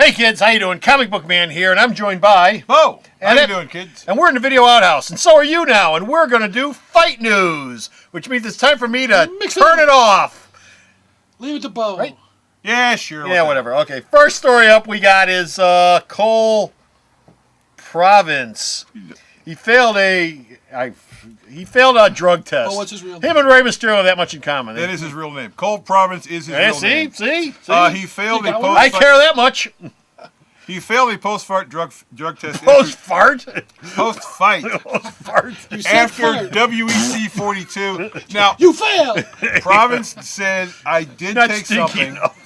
Hey kids, how you doing? Comic Book Man here, and I'm joined by Bo. How you doing, kids? And we're in the video outhouse, and so are you now, and we're gonna do fight news, which means it's time for me to turn it off. Leave it to Bo. Right? Yeah, sure. Yeah, whatever. Okay, first story up we got is Cole Province. He failed a drug test. Oh, what's his real name? Him and Rey Mysterio have that much in common. That is his real name. Cole Province is his real name. See? He failed a I care that much. He failed a post-fart drug test. Post-fart? Post-fight. Post-fart. After WEC 42. Now, You failed! Province said, I did Not take stinky something. enough.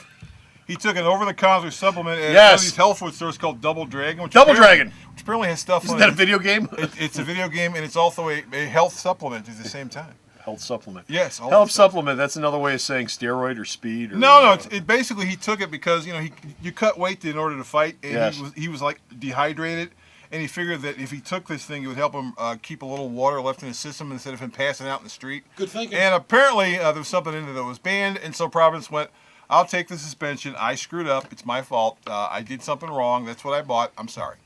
He took an over-the-counter supplement at one Yes. of these health food stores called Double Dragon. Which Dragon. Which apparently has stuff Isn't on that it. a video game? It's a video game, and it's also a health supplement at the same time. Health supplement. Yes. Health supplement. That's another way of saying steroid or speed. Or, No. It basically he took it because you cut weight in order to fight, and Yes. he was like dehydrated, and he figured that if he took this thing, it would help him keep a little water left in his system instead of him passing out in the street. Good thinking. And apparently there was something in there that was banned, and so Providence went, "I'll take the suspension. I screwed up. It's my fault. I did something wrong. That's what I bought. I'm sorry."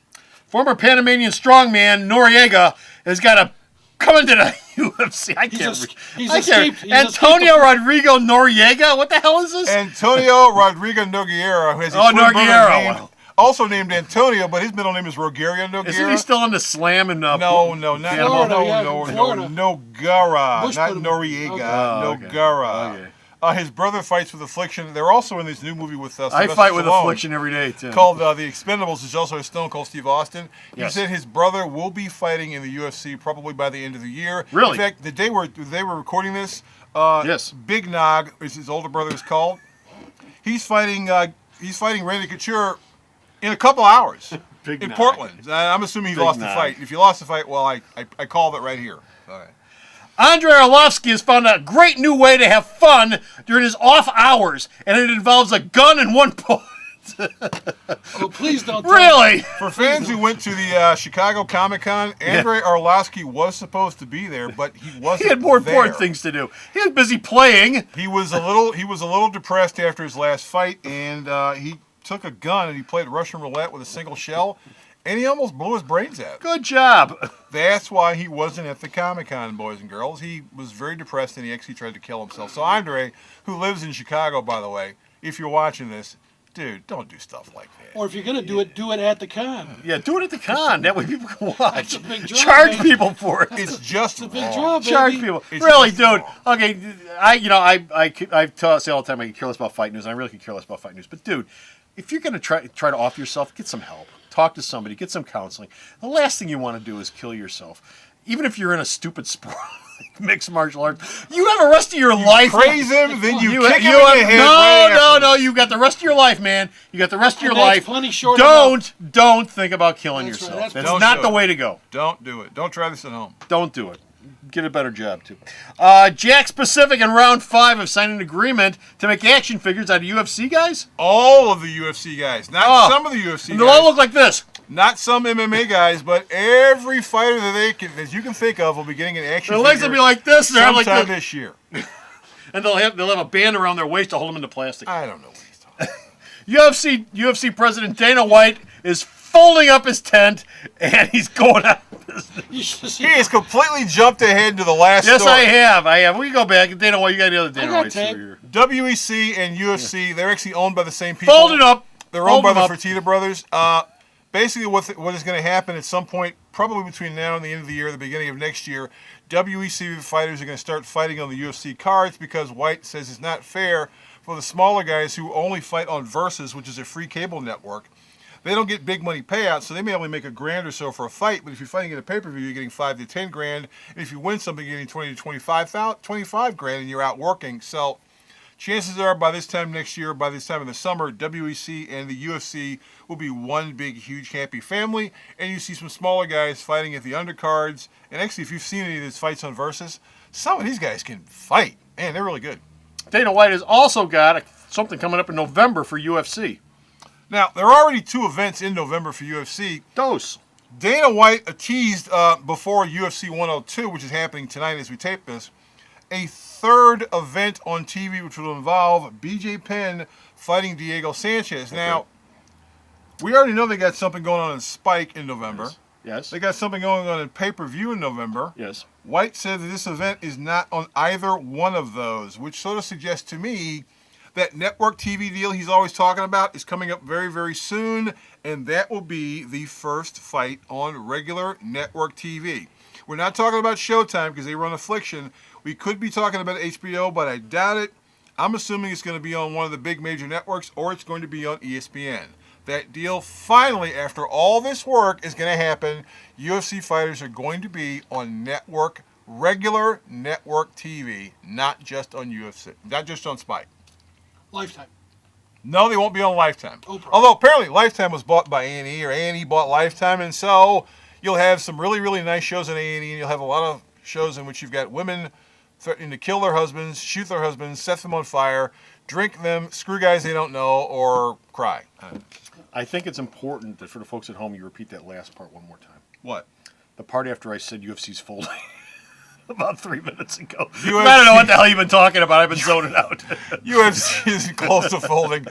Former Panamanian strongman Noriega has got to come into the UFC. I can't. Antonio Rodrigo Noriega. What the hell is this? Antonio Rodrigo Nogueira, who has a twin brother also named Antonio, but his middle name is Rogerio Nogueira. Isn't he still on the Slam and No, Nogueira, not Noriega, Nogueira. Okay. His brother fights with Affliction. They're also in this new movie with I fight with Affliction every day, too. Called The Expendables. There's also a Stone Cold Steve Austin. Yes. He said his brother will be fighting in the UFC probably by the end of the year. Really? In fact, the day they were recording this, yes. Big Nog, as his older brother is called, he's fighting Randy Couture in a couple hours in Nog. Portland. I'm assuming he lost the fight. If you lost the fight, well, I called it right here. All right. Andrei Arlovski has found a great new way to have fun during his off hours, and it involves a gun and one bullet. Oh, please don't. Really? For fans who went to the Chicago Comic-Con, Andrei Arlovski was supposed to be there, but he wasn't. He had more there. important things to do. He was busy playing. He was a little depressed after his last fight, and he took a gun and he played Russian roulette with a single shell, and he almost blew his brains out. Good job. That's why he wasn't at the Comic-Con, boys and girls. He was very depressed, and he actually tried to kill himself. So Andrei, who lives in Chicago, by the way, if you're watching this, dude, don't do stuff like that. Or if you're going to do it at the con. Yeah, do it at the con. That way people can watch. That's a big job, Charge baby. people for it. It's just It's a big wrong. job, baby. Charge people. It's Really, just dude. wrong. Okay, I say all the time I can care less about fight news, and I really could care less about fight news. But, dude, if you're going to try to off yourself, get some help. Talk to somebody. Get some counseling. The last thing you want to do is kill yourself. Even if you're in a stupid sport like mixed martial arts, you have the rest of your life. Praise him, then you kick him in the head. No. You got the rest of your life, man. You got the rest of your life. Plenty short Don't think about killing That's yourself. right. That's not the way to go. Don't do it. Don't try this at home. Don't do it. Get a better job, too. Jakks Pacific in round 5 have signed an agreement to make action figures out of UFC guys. All of the UFC guys, not some of the UFC And guys. they'll all look like this. Not some MMA guys, but every fighter that you can think of will be getting an action Their legs figure will be like this. They're like sometime this. this year. And they'll have a band around their waist to hold them into plastic. I don't know what he's talking about. UFC President Dana White is folding up his tent, and he's going out of business. He has completely jumped ahead to the last Yes, story. I have. We go back. Dana White, you got the other Dana White tape. story here. WEC and UFC, they're actually owned by the same people. Fold it up. They're owned by the Fold 'em up. Fertitta brothers. Basically, what is going to happen at some point, probably between now and the end of the year, the beginning of next year, WEC fighters are going to start fighting on the UFC cards because White says it's not fair for the smaller guys who only fight on Versus, which is a free cable network. They don't get big money payouts, so they may only make $1,000 or so for a fight. But if you're fighting in a pay-per-view, you're getting $5 to $10,000, and if you win something, you're getting $20 to $25,000, and you're out working. So chances are, by this time next year, by this time in the summer, WEC and the UFC will be one big, huge, happy family. And you see some smaller guys fighting at the undercards. And actually, if you've seen any of these fights on Versus, some of these guys can fight. Man, they're really good. Dana White has also got something coming up in November for UFC. Now, there are already 2 events in November for UFC. Dose. Dana White teased before UFC 102, which is happening tonight as we tape this, a 3rd event on TV which will involve BJ Penn fighting Diego Sanchez. Okay. Now, We already know they got something going on in Spike in November. Yes. They got something going on in pay-per-view in November. Yes. White said that this event is not on either one of those, which sort of suggests to me that network TV deal he's always talking about is coming up very, very soon, and that will be the first fight on regular network TV. We're not talking about Showtime because they run Affliction. We could be talking about HBO, but I doubt it. I'm assuming it's going to be on one of the big major networks, or it's going to be on ESPN. That deal finally, after all this work, is going to happen. UFC fighters are going to be on network, regular network TV, not just on UFC, not just on Spike. Lifetime. No, they won't be on Lifetime. Oprah. Although apparently Lifetime was bought by A&E, or A&E bought Lifetime, and so you'll have some really, really nice shows on A&E, and you'll have a lot of shows in which you've got women threatening to kill their husbands, shoot their husbands, set them on fire, drink them, screw guys they don't know, or cry. I think it's important that for the folks at home, you repeat that last part one more time. What? The part after I said UFC's folding. About 3 minutes ago. UFC. I don't know what the hell you've been talking about. I've been zoning out. UFC isn't close to folding.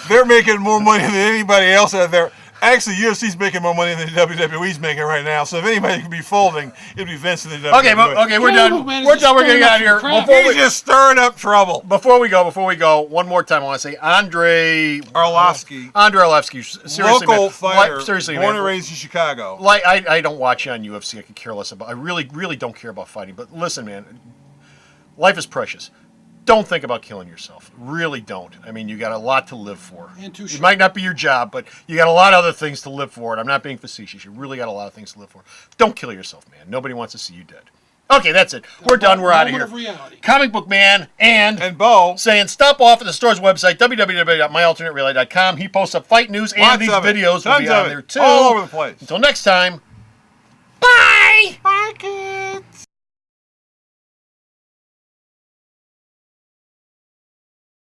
They're making more money than anybody else out there. Actually, UFC's making more money than WWE's making right now. So if anybody can be folding, it'd be Vince in the WWE. Okay, we're done. We're done. We're getting out of here. He's just stirring up trouble. Before we go, one more time, I want to say Andrei Arlovski. Seriously, local man. fighter, Seriously, born man. and raised in Chicago. Like I don't watch you on UFC. I could care less about. I really, really don't care about fighting. But listen, man, life is precious. Don't think about killing yourself. Really don't. I mean, you got a lot to live for. And too It short. might not be your job, but you got a lot of other things to live for. And I'm not being facetious. You really got a lot of things to live for. Don't kill yourself, man. Nobody wants to see you dead. Okay, that's it. We're done. We're out of here. Moment of reality. Comic Book Man And Bo. saying stop off at the store's website, www.myalternatereality.com. He posts up fight news, and Lots these of it. videos will Tons be of on it. there too. All over the place. Until next time, bye! Bye, kids.